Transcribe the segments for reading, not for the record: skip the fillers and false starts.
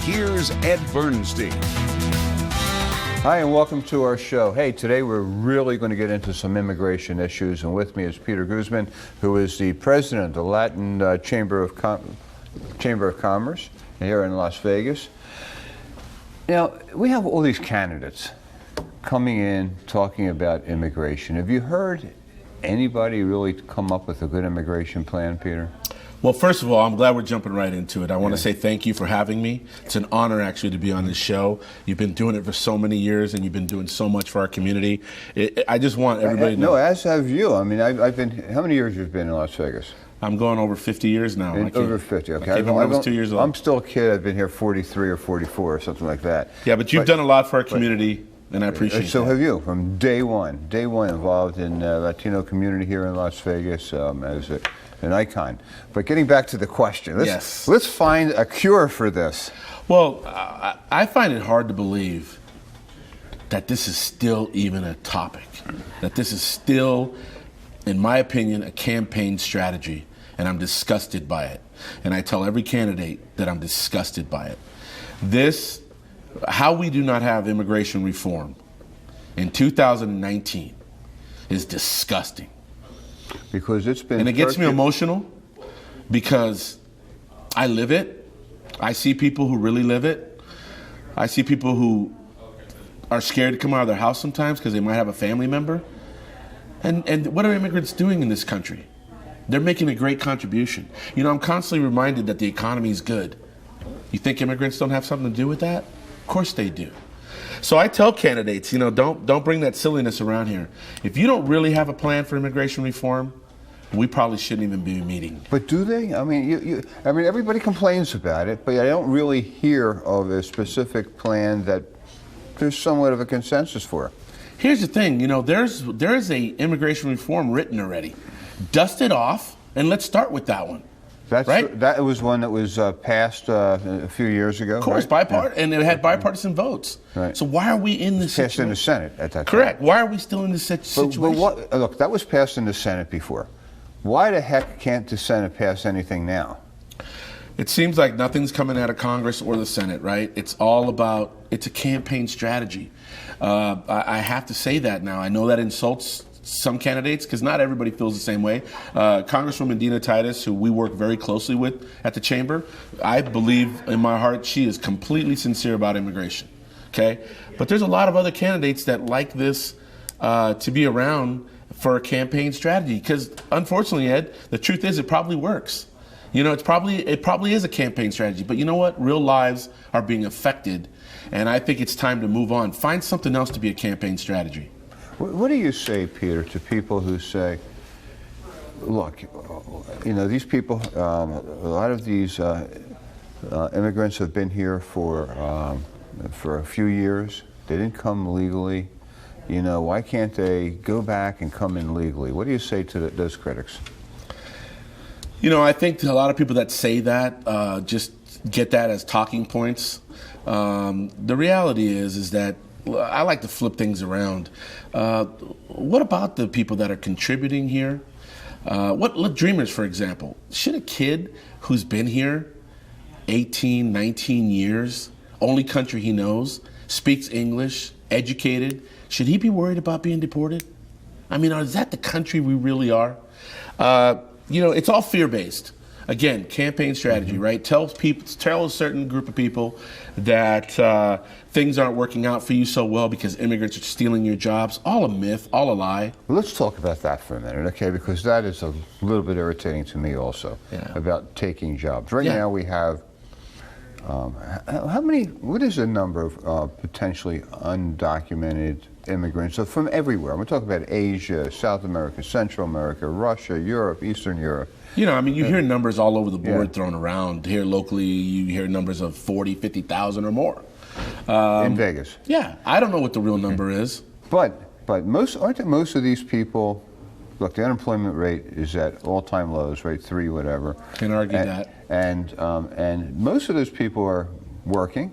here's Ed Bernstein. Hi, and welcome to our show. Hey, today we're really going to get into some immigration issues, and with me is Peter Guzman, who is the president of the Latin Chamber of Commerce here in Las Vegas. Now, we have all these candidates coming in talking about immigration. Have you heard anybody really come up with a good immigration plan, Peter? Well, first of all, I'm glad we're jumping right into it. I want to say thank you for having me. It's an honor, actually, to be on this show. You've been doing it for so many years, and you've been doing so much for our community. I just want everybody to know. No, as have you. I mean, I've been, how many years you've been in Las Vegas? I'm going over 50 years now. Over 50, okay. I was 2 years old. I'm still a kid. I've been here 43 or 44 or something like that. Yeah, but you've done a lot for our community, and I appreciate it. So have you, from day one involved in the Latino community here in Las Vegas as an icon. But getting back to the question, let's find a cure for this. Well, I find it hard to believe that this is still even a topic, that this is still, in my opinion, a campaign strategy, and I'm disgusted by it. And I tell every candidate that I'm disgusted by it. How we do not have immigration reform in 2019 is disgusting. Because it's been, and it gets me emotional because I live it. I see people who really live it. I see people who are scared to come out of their house sometimes because they might have a family member. And what are immigrants doing in this country? They're making a great contribution. You know, I'm constantly reminded that the economy is good. You think immigrants don't have something to do with that? Of course they do. So I tell candidates, you know, don't bring that silliness around here. If you don't really have a plan for immigration reform, we probably shouldn't even be meeting. But do they? I mean, I mean, everybody complains about it, but I don't really hear of a specific plan that there's somewhat of a consensus for. Here's the thing, you know, there is a immigration reform written already. Dust it off, and let's start with that one. Right? That was one that was passed a few years ago. Of course, bipartisan, and it had bipartisan votes. Right. So why are we in this situation? Passed in the Senate at that time. Correct. Why are we still in this situation? But look, that was passed in the Senate before. Why the heck can't the Senate pass anything now? It seems like nothing's coming out of Congress or the Senate, right? It's a campaign strategy. I have to say that now. I know that insults some candidates because not everybody feels the same way. Congresswoman Dina Titus, who we work very closely with at the chamber, I believe in my heart she is completely sincere about immigration. Okay, but there's a lot of other candidates that like this to be around for a campaign strategy because, unfortunately, Ed, the truth is it probably works. You know, it probably is a campaign strategy. But you know what? Real lives are being affected, and I think it's time to move on. Find something else to be a campaign strategy. What do you say, Peter, to people who say, look, you know, these people, a lot of these immigrants have been here for a few years. They didn't come legally. You know, why can't they go back and come in legally? What do you say to those critics? You know, I think a lot of people that say that just get that as talking points. The reality is that I like to flip things around. What about the people that are contributing here? What dreamers, for example? Should a kid who's been here 18, 19 years, only country he knows, speaks English, educated, should he be worried about being deported? I mean, is that the country we really are? You know, it's all fear-based. Again, campaign strategy, right? Tell a certain group of people that things aren't working out for you so well because immigrants are stealing your jobs. All a myth, all a lie. Well, let's talk about that for a minute, okay? Because that is a little bit irritating to me also, about taking jobs. Right now we have, what is the number of potentially undocumented immigrants from everywhere? We're talking about Asia, South America, Central America, Russia, Europe, Eastern Europe. You know, I mean, you hear numbers all over the board thrown around. Here locally, you hear numbers of 40, 50,000 or more. In Vegas. Yeah, I don't know what the real number is. But aren't most of these people, look, the unemployment rate is at all-time lows, right? 3 whatever. Can't argue that. And most of those people are working.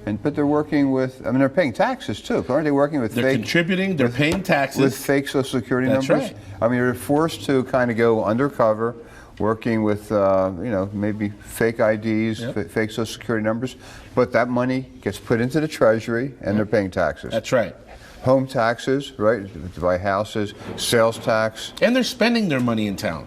But they're working with, I mean, they're paying taxes too. Aren't they working with They're contributing, they're paying taxes. With fake Social Security numbers? Right. I mean, you're forced to kind of go undercover, working with, maybe fake IDs, fake Social Security numbers, but that money gets put into the Treasury and they're paying taxes. That's right. Home taxes, right, to buy houses, sales tax. And they're spending their money in town,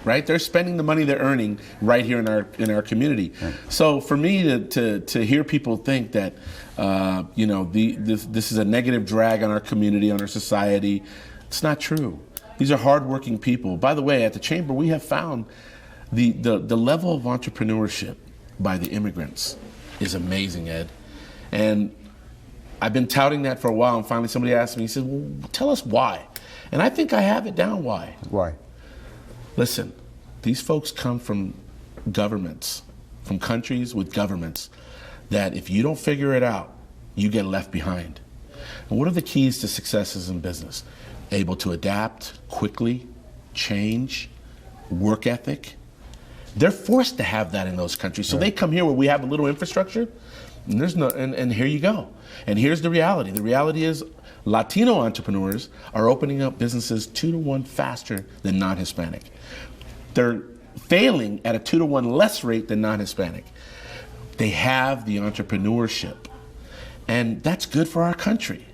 right? They're spending the money they're earning right here in our community. Right. So for me to hear people think that, this is a negative drag on our community, on our society, it's not true. These are hardworking people. By the way, at the Chamber, we have found the level of entrepreneurship by the immigrants is amazing, Ed. And I've been touting that for a while, and finally somebody asked me, he said, well, tell us why. And I think I have it down why. Why? Listen, these folks come from governments, from countries with governments, that if you don't figure it out, you get left behind. And what are the keys to successes in business? Able to adapt quickly, change, work ethic. They're forced to have that in those countries. So they come here where we have a little infrastructure, and there's no, and here you go. And here's the reality. The reality is Latino entrepreneurs are opening up businesses 2 to 1 faster than non-Hispanic. They're failing at a 2 to 1 less rate than non-Hispanic. They have the entrepreneurship, and that's good for our country.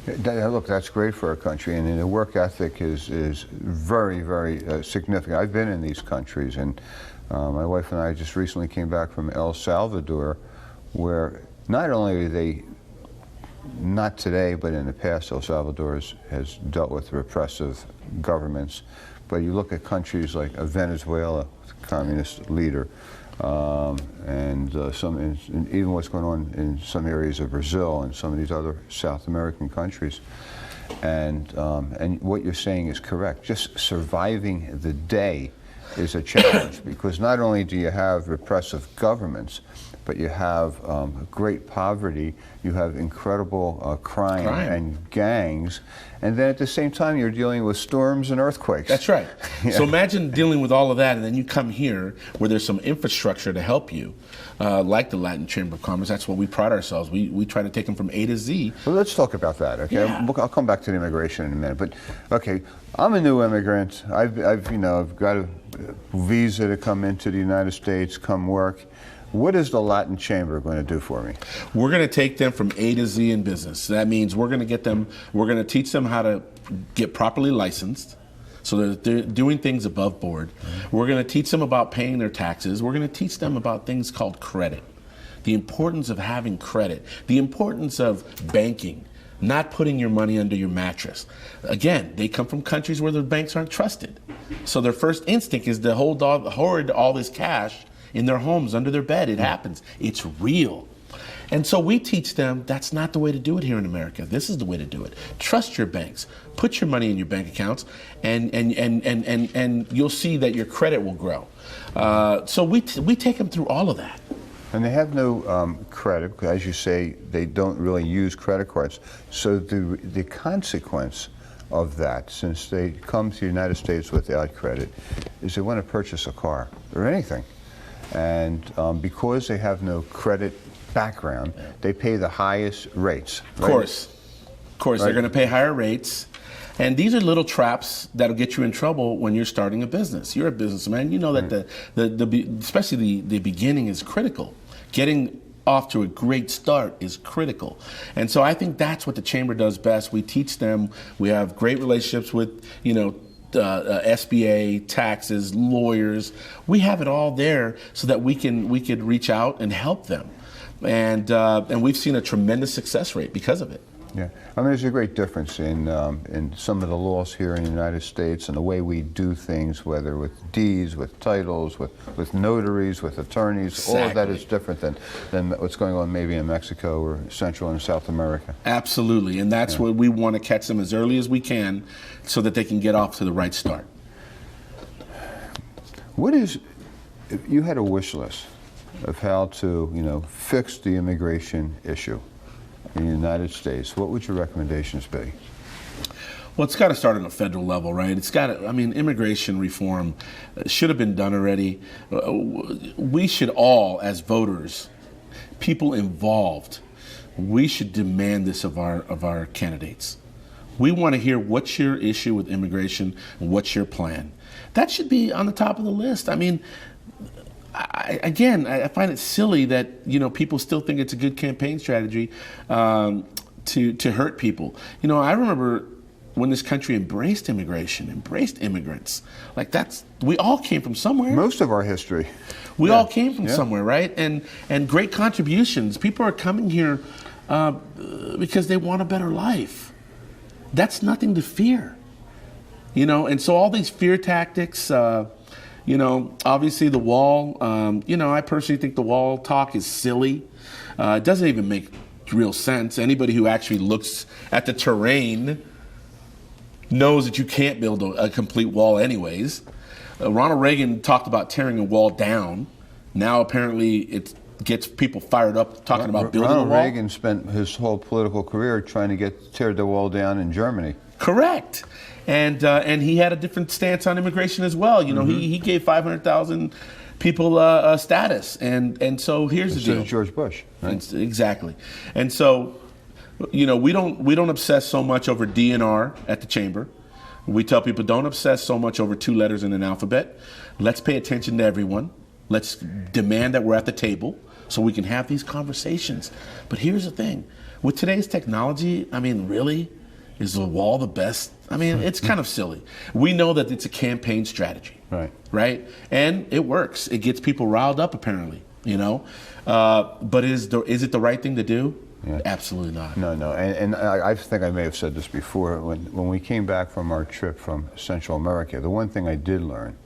Look, that's great for our country, and the work ethic is very, very significant. I've been in these countries, and my wife and I just recently came back from El Salvador, where not only are they, not today, but in the past, El Salvador has dealt with repressive governments, but you look at countries like Venezuela, communist leader, and even what's going on in some areas of Brazil and some of these other South American countries. And what you're saying is correct. Just surviving the day is a challenge, because not only do you have repressive governments, but you have great poverty, you have incredible crime and gangs, and then at the same time you're dealing with storms and earthquakes. That's right. Yeah. So imagine dealing with all of that, and then you come here where there's some infrastructure to help you, like the Latin Chamber of Commerce. That's what we pride ourselves. We try to take them from A to Z. Well, let's talk about that, okay? Yeah. I'll come back to the immigration in a minute, but okay, I'm a new immigrant. I've got a visa to come into the United States, come work. What is the Latin Chamber going to do for me? We're going to take them from A to Z in business. That means we're going to teach them how to get properly licensed, so that they're doing things above board. We're going to teach them about paying their taxes. We're going to teach them about things called credit, the importance of having credit, the importance of banking, not putting your money under your mattress. Again, they come from countries where the banks aren't trusted. So their first instinct is to hoard all this cash in their homes, under their bed. It happens. It's real. And so we teach them that's not the way to do it here in America. This is the way to do it. Trust your banks. Put your money in your bank accounts, and you'll see that your credit will grow. So we take them through all of that. And they have no credit, because as you say, they don't really use credit cards. So the consequence of that, since they come to the United States without credit, is they want to purchase a car or anything. And because they have no credit background, they pay the highest rates. Right? Of course, They're going to pay higher rates. And these are little traps that'll get you in trouble when you're starting a business. You're a businessman. You know that especially the beginning is critical. Getting off to a great start is critical. And so I think that's what the Chamber does best. We teach them. We have great relationships with, SBA, taxes, lawyers. We have it all there so that we could reach out and help them. And we've seen a tremendous success rate because of it. Yeah, I mean, there's a great difference in some of the laws here in the United States and the way we do things, whether with deeds, with titles, with notaries, with attorneys. Exactly. All of that is different than what's going on maybe in Mexico or Central and South America. Absolutely, and that's what we want to catch them as early as we can so that they can get off to the right start. If you had a wish list of how to, fix the immigration issue in the United States, what would your recommendations be? Well, it's got to start on a federal level, right? Immigration reform should have been done already. We should all, as voters, people involved, we should demand this of our candidates. We want to hear what's your issue with immigration and what's your plan. That should be on the top of the list. I mean, I find it silly that, you know, people still think it's a good campaign strategy to hurt people. You know, I remember when this country embraced immigration, embraced immigrants. Like, we all came from somewhere. Most of our history. We all came from somewhere, right? And great contributions. People are coming here because they want a better life. That's nothing to fear. You know, and so all these fear tactics, you know, obviously the wall, you know, I personally think the wall talk is silly. It doesn't even make real sense. Anybody who actually looks at the terrain knows that you can't build a complete wall anyways. Ronald Reagan talked about tearing a wall down. Now apparently it gets people fired up talking about building a wall. Ronald Reagan spent his whole political career trying to tear the wall down in Germany. Correct. And he had a different stance on immigration as well. You know, he gave 500,000 people status. And so here's the deal. George Bush. Right? Exactly. And so, you know, we don't obsess so much over DNR at the chamber. We tell people don't obsess so much over 2 letters in an alphabet. Let's pay attention to everyone. Let's demand that we're at the table so we can have these conversations. But here's the thing. With today's technology, I mean, really, is the wall the best? I mean, it's kind of silly. We know that it's a campaign strategy. Right? And it works. It gets people riled up, apparently, you know. But is it the right thing to do? Yeah. Absolutely not. No. And I think I may have said this before. When we came back from our trip from Central America, the one thing I did learn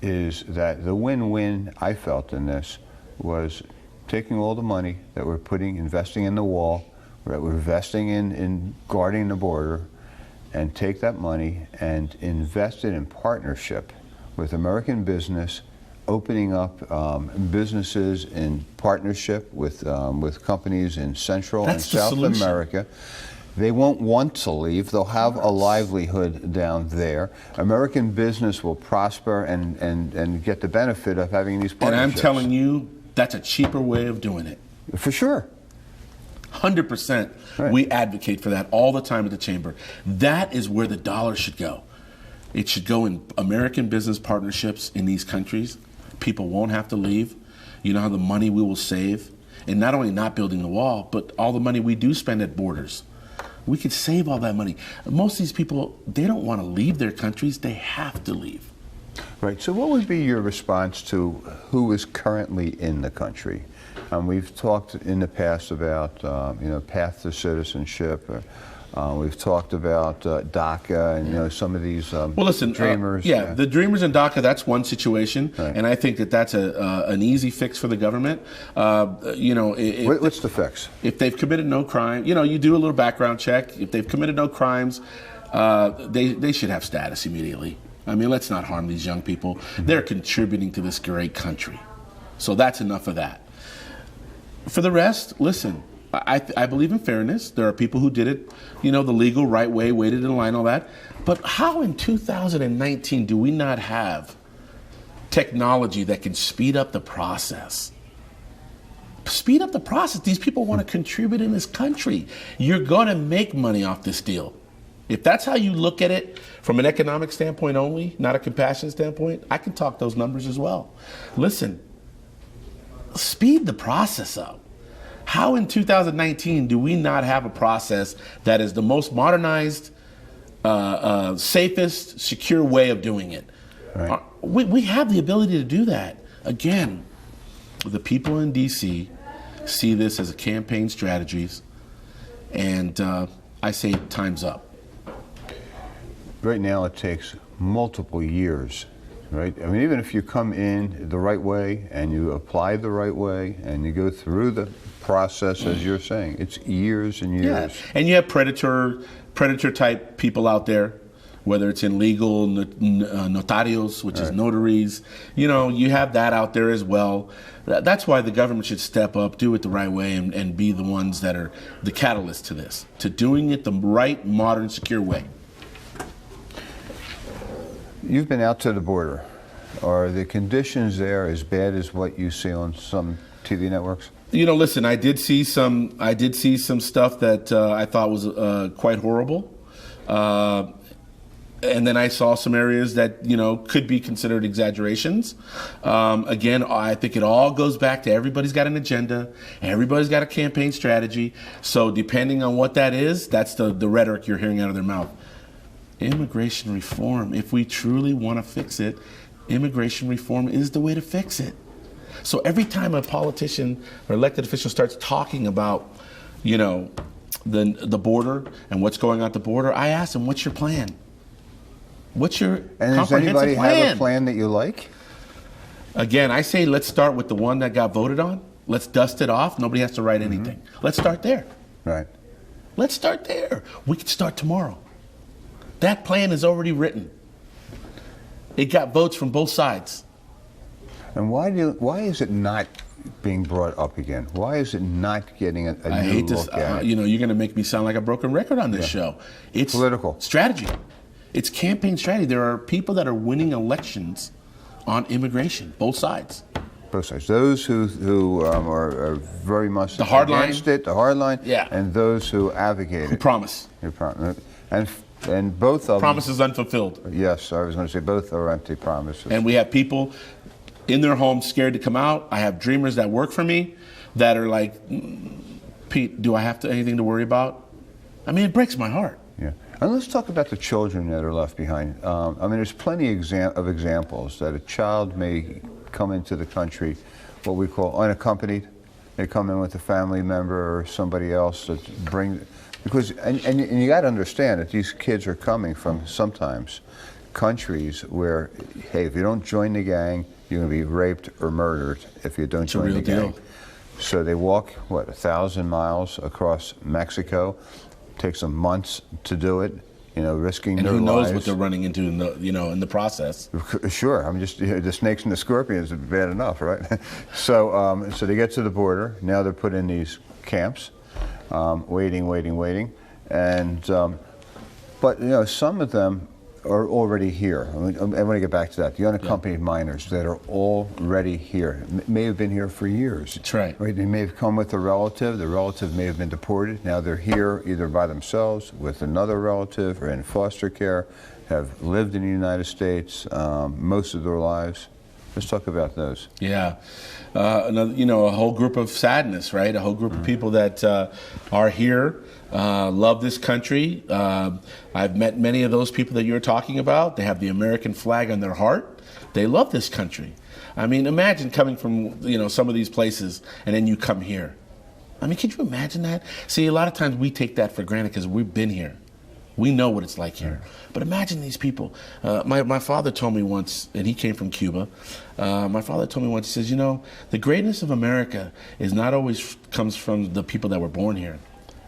is that the win-win I felt in this was taking all the money that we're investing in the wall, that we're investing in guarding the border, and take that money and invest it in partnership with American business, opening up businesses in partnership with companies in Central and South America. They won't want to leave. They'll have a livelihood down there. American business will prosper and get the benefit of having these partnerships. And I'm telling you, that's a cheaper way of doing it. For sure. 100%. Right. We advocate for that all the time at the chamber. That is where the dollar should go. It should go in American business partnerships in these countries. People won't have to leave. You know how the money we will save? And not only not building the wall, but all the money we do spend at borders. We could save all that money. Most of these people, they don't want to leave their countries. They have to leave. Right. So what would be your response to who is currently in the country? We've talked in the past about path to citizenship. We've talked about DACA and some of these dreamers. The dreamers in DACA, that's one situation, right. And I think that's an easy fix for the government. What's the fix? If they've committed no crime, you do a little background check. If they've committed no crimes, they should have status immediately. I mean, let's not harm these young people. Mm-hmm. They're contributing to this great country. So that's enough of that. For the rest, listen, I believe in fairness. There are people who did it, the legal right way, waited in line, all that. But how in 2019 do we not have technology that can speed up the process? Speed up the process. These people want to contribute in this country. You're going to make money off this deal. If that's how you look at it from an economic standpoint only, not a compassion standpoint, I can talk those numbers as well. Listen, speed the process up. How in 2019 do we not have a process that is the most modernized, safest, secure way of doing it? Right. We have the ability to do that. Again, the people in D.C. see this as a campaign strategies, and I say time's up. Right now it takes multiple years, right? I mean, even if you come in the right way and you apply the right way and you go through the process, as you're saying, it's years and years. Yeah. And you have predator type people out there, whether it's in legal notarios, which is notaries. You have that out there as well. That's why the government should step up, do it the right way, and be the ones that are the catalyst to this, to doing it the right, modern, secure way. You've been out to the border. Are the conditions there as bad as what you see on some TV networks? Listen, I did see some stuff that I thought was quite horrible. And then I saw some areas that, could be considered exaggerations. Again, I think it all goes back to everybody's got an agenda. Everybody's got a campaign strategy. So depending on what that is, that's the rhetoric you're hearing out of their mouth. Immigration reform, if we truly want to fix it, immigration reform is the way to fix it. So every time a politician or elected official starts talking about, the border and what's going on at the border, I ask them, what's your plan? What's your And does anybody have a plan that you like? Again, I say let's start with the one that got voted on. Let's dust it off. Nobody has to write anything. Let's start there. Right. Let's start there. We can start tomorrow. That plan is already written. It got votes from both sides. And why is it not being brought up again? Why is it not getting a new look at it? You're going to make me sound like a broken record on this show. It's political strategy. It's campaign strategy. There are people that are winning elections on immigration, both sides. Both sides. Those who are very much the hard against line. It, the hard line, yeah, and those who advocate who promise. And both of them. Promises unfulfilled. Yes, I was going to say both are empty promises. And we have people in their homes scared to come out. I have dreamers that work for me that are like, Pete, do I have anything to worry about? I mean, it breaks my heart. Yeah. And let's talk about the children that are left behind. There's plenty of examples that a child may come into the country, what we call unaccompanied. They come in with a family member or somebody else that and you got to understand that these kids are coming from sometimes countries where, hey, if you don't join the gang, you're going to be raped or murdered if you don't join the gang. So they walk, 1,000 miles across Mexico. Takes them months to do it, risking their lives. And who knows what they're running into in the process. Sure, the snakes and the scorpions are bad enough, right? So they get to the border. Now they're put in these camps, waiting, and but some of them are already here. I want to get back to that. The unaccompanied minors that are already here may have been here for years. That's right. They may have come with a relative. The relative may have been deported. Now they're here either by themselves, with another relative, or in foster care, have lived in the United States most of their lives. Let's talk about those. Yeah. A whole group of sadness, right? A whole group of people that are here, love this country. I've met many of those people that you're talking about. They have the American flag on their heart. They love this country. I mean, imagine coming from, some of these places and then you come here. I mean, could you imagine that? See, a lot of times we take that for granted because we've been here. We know what it's like here. But imagine these people. My father told me once, and he came from Cuba, my father told me once, he says, the greatness of America is not always comes from the people that were born here,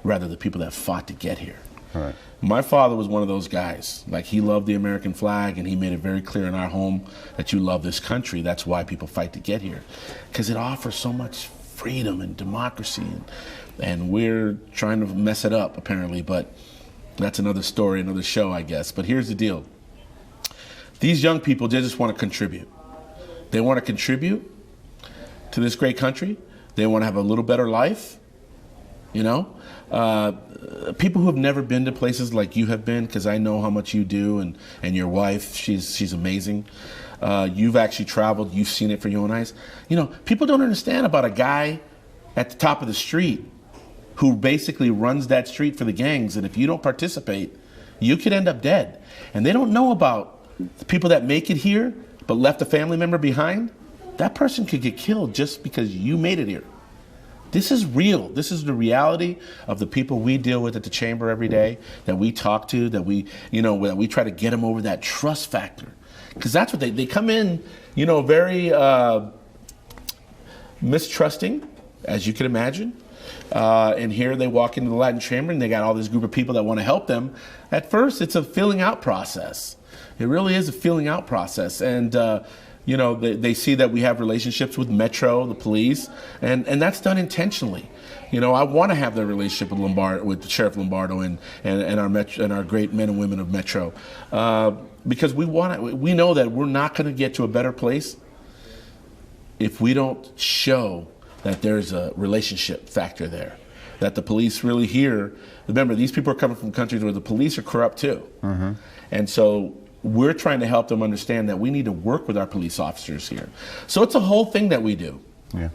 rather the people that fought to get here. Right. My father was one of those guys. Like, he loved the American flag, and he made it very clear in our home that you love this country. That's why people fight to get here, because it offers so much freedom and democracy, and we're trying to mess it up, apparently, but that's another story, another show, I guess. But here's the deal. These young people, they just want to contribute. They want to contribute to this great country. They want to have a little better life, People who have never been to places like you have been, because I know how much you do, and your wife, she's amazing. You've actually traveled. You've seen it for your own eyes. People don't understand about a guy at the top of the street who basically runs that street for the gangs, and if you don't participate, you could end up dead. And they don't know about the people that make it here but left a family member behind. That person could get killed just because you made it here. This is real. This is the reality of the people we deal with at the chamber every day, that we talk to, that we try to get them over that trust factor. Because that's what they come in, very mistrusting, as you can imagine. And here they walk into the Latin Chamber and they got all this group of people that want to help them. At first, it's a filling out process. It really is a filling out process. And, they see that we have relationships with Metro, the police, and that's done intentionally. I want to have that relationship with Sheriff Lombardo and our great men and women of Metro, because we know that we're not going to get to a better place if we don't show that there's a relationship factor there. that the police really here. Remember, these people are coming from countries where the police are corrupt too. And so we're trying to help them understand that we need to work with our police officers here. So it's a whole thing that we do. Yeah.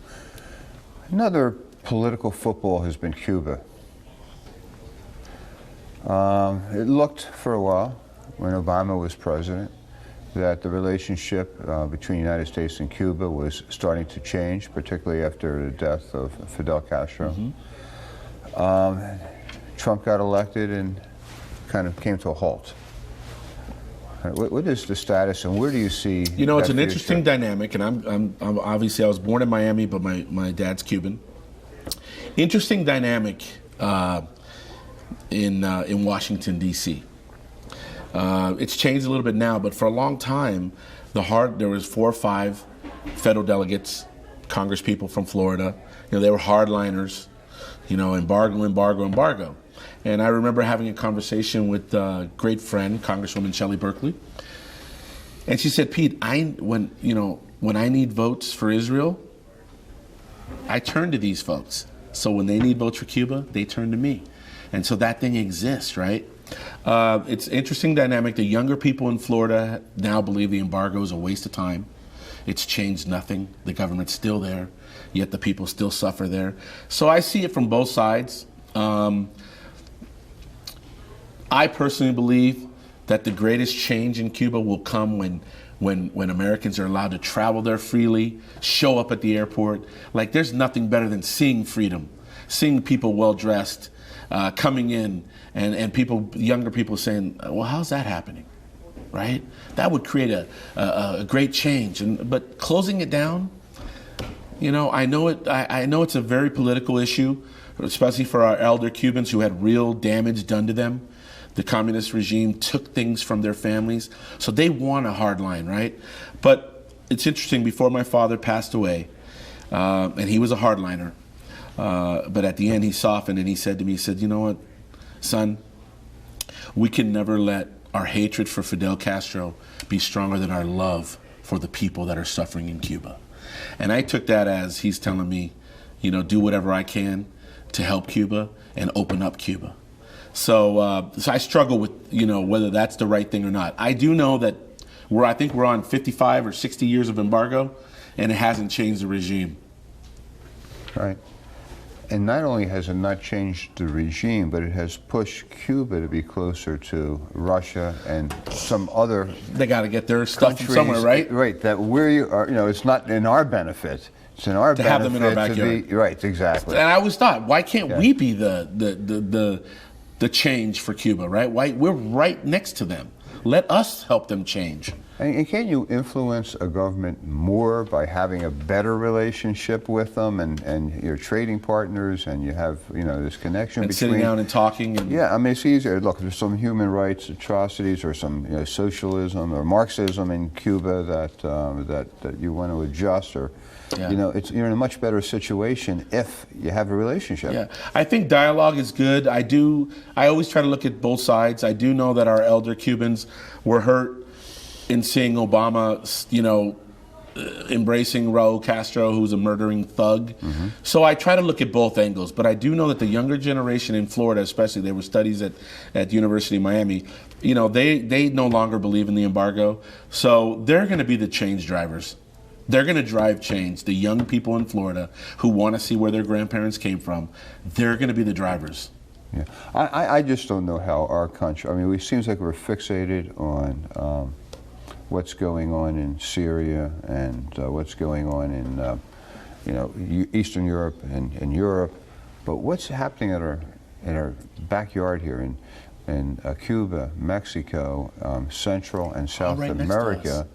Another political football has been Cuba. It looked for a while, when Obama was president, that the relationship between the United States and Cuba was starting to change, particularly after the death of Fidel Castro. Trump got elected and kind of came to a halt. What is the status, and where do you see? You know, it's an that interesting future? dynamic, and I'm obviously I was born in Miami, but my dad's Cuban. Interesting dynamic in Washington D.C. It's changed a little bit now, but for a long time, there was 4 or 5 federal delegates, Congress people from Florida. You know, they were hardliners. You know, embargo. And I remember having a conversation with a great friend, Congresswoman Shelley Berkeley, and she said, "Pete, when I need votes for Israel, I turn to these folks. So when they need votes for Cuba, they turn to me." And so that thing exists, right? It's an interesting dynamic. The younger people in Florida now believe the embargo is a waste of time. It's changed nothing. The government's still there, yet the people still suffer there. So I see it from both sides. I personally believe that the greatest change in Cuba will come when Americans are allowed to travel there freely, show up at the airport. Like, there's nothing better than seeing freedom, seeing people well-dressed, coming in, and younger people saying, well, how's that happening, right? That would create a great change. But closing it down, you know, I know it's a very political issue, especially for our elder Cubans who had real damage done to them. The communist regime took things from their families, so they want a hard line, right? But it's interesting, before my father passed away, and he was a hardliner, but at the end he softened and he said to me, he said, "You know what, son, we can never let our hatred for Fidel Castro be stronger than our love for the people that are suffering in Cuba." And I took that as he's telling me, you know, do whatever I can to help Cuba and open up Cuba. So I struggle with, you know, whether that's the right thing or not. I do know that I think we're on 55 or 60 years of embargo, and it hasn't changed the regime. Right. And not only has it not changed the regime, but it has pushed Cuba to be closer to Russia and some other They got to get their stuff from countries, somewhere, right? Right. That you know, it's not in our benefit. It's in our To benefit have them in our backyard. Right. Exactly. And I always thought, why can't we be the change for Cuba, right? Why we're right next to them. Let us help them change. And can you influence a government more by having a better relationship with them and your trading partners, and you have, you know, this connection And between sitting down and talking. And yeah, I mean, it's easier. Look, there's some human rights atrocities or some, you know, socialism or Marxism in Cuba that you want to adjust, or you know, you're in a much better situation if you have a relationship. Yeah, I think dialogue is good. I always try to look at both sides. I do know that our elder Cubans were hurt in seeing Obama, you know, embracing Raul Castro, who's a murdering thug. So I try to look at both angles. But I do know that the younger generation in Florida, especially, there were studies at University of Miami, you know, they no longer believe in the embargo. So they're going to be the change drivers. They're going to drive change. The young people in Florida who want to see where their grandparents came from, they're going to be the drivers. Yeah, I just don't know how our country, I mean, it seems like we're fixated on what's going on in Syria and what's going on in, you know, Eastern Europe and Europe, but what's happening in our backyard here in Cuba, Mexico, Central and South right America,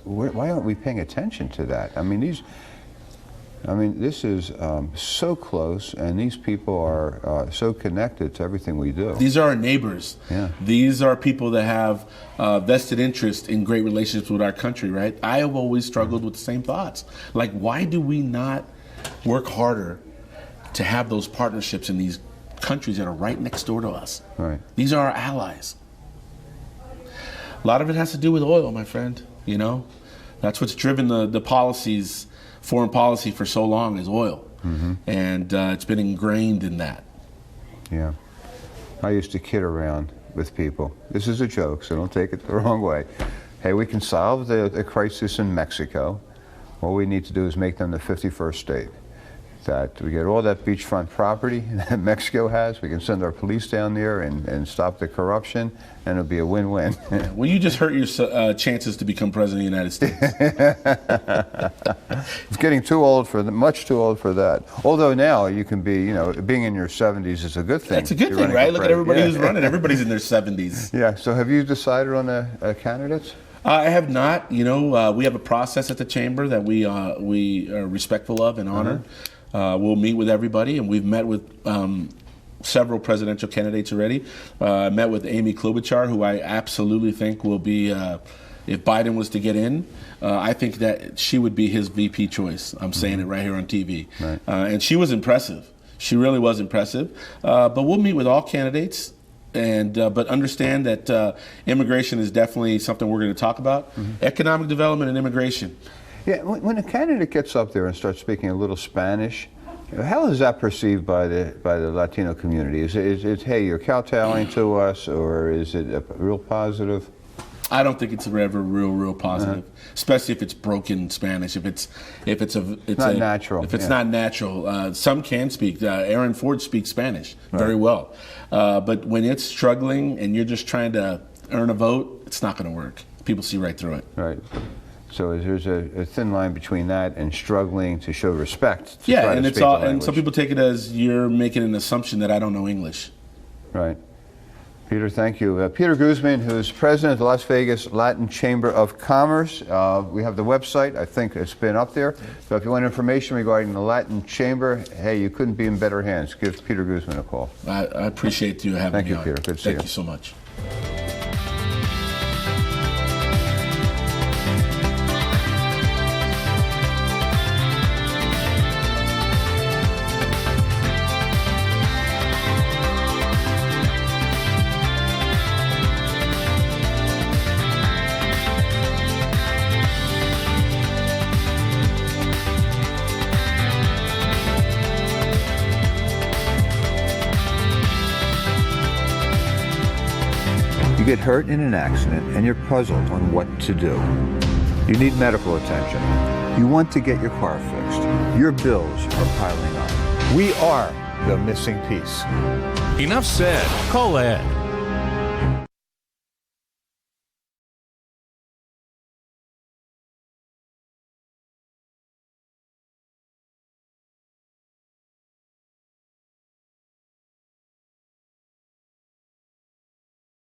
why aren't we paying attention to that? I mean, this is so close, and these people are so connected to everything we do. These are our neighbors. Yeah. These are people that have vested interest in great relationships with our country, right? I have always struggled with the same thoughts. Like, why do we not work harder to have those partnerships in these countries that are right next door to us? Right. These are our allies. A lot of it has to do with oil, my friend, you know? That's what's driven the policies, foreign policy for so long, is oil. And it's been ingrained in that. Yeah. I used to kid around with people. This is a joke, so don't take it the wrong way. Hey, we can solve the crisis in Mexico. All we need to do is make them the 51st state. That we get all that beachfront property that Mexico has, we can send our police down there and stop the corruption, and it'll be a win-win. Well, you just hurt your chances to become president of the United States. It's getting too old for much too old for that. Although now you can be, being in your 70s is a good thing. It's a good thing, right? Look at everybody who's running. Everybody's in their 70s. Yeah. So have you decided on the candidates? I have not. We have a process at the chamber that we are respectful of and honor. We'll meet with everybody, and we've met with several presidential candidates already. I met with Amy Klobuchar, who I absolutely think will be, if Biden was to get in, I think that she would be his VP choice. I'm saying it right here on TV. Right. And she was impressive. She really was impressive. But we'll meet with all candidates. But understand that immigration is definitely something we're going to talk about. Economic development and immigration. Yeah, when a candidate gets up there and starts speaking a little Spanish, how is that perceived by the Latino community? Is it hey, you're kowtowing to us, or is it a real positive? I don't think it's ever real positive, especially if it's broken Spanish. If it's not natural. If it's not natural, some can speak. Aaron Ford speaks Spanish very well, but when it's struggling and you're just trying to earn a vote, it's not going to work. People see right through it. Right. So there's a thin line between that and struggling to show respect. Yeah, and it's all. And some people take it as you're making an assumption that I don't know English. Right. Peter, thank you. Peter Guzman, who's president of the Las Vegas Latin Chamber of Commerce. We have the website. I think it's been up there. So if you want information regarding the Latin Chamber, hey, you couldn't be in better hands. Give Peter Guzman a call. I appreciate you having me on. Thank you, Peter. Good to see you. Thank you so much. You get hurt in an accident and you're puzzled on what to do. You need medical attention. You want to get your car fixed. Your bills are piling up. We are the missing piece. Enough said. Call Ed.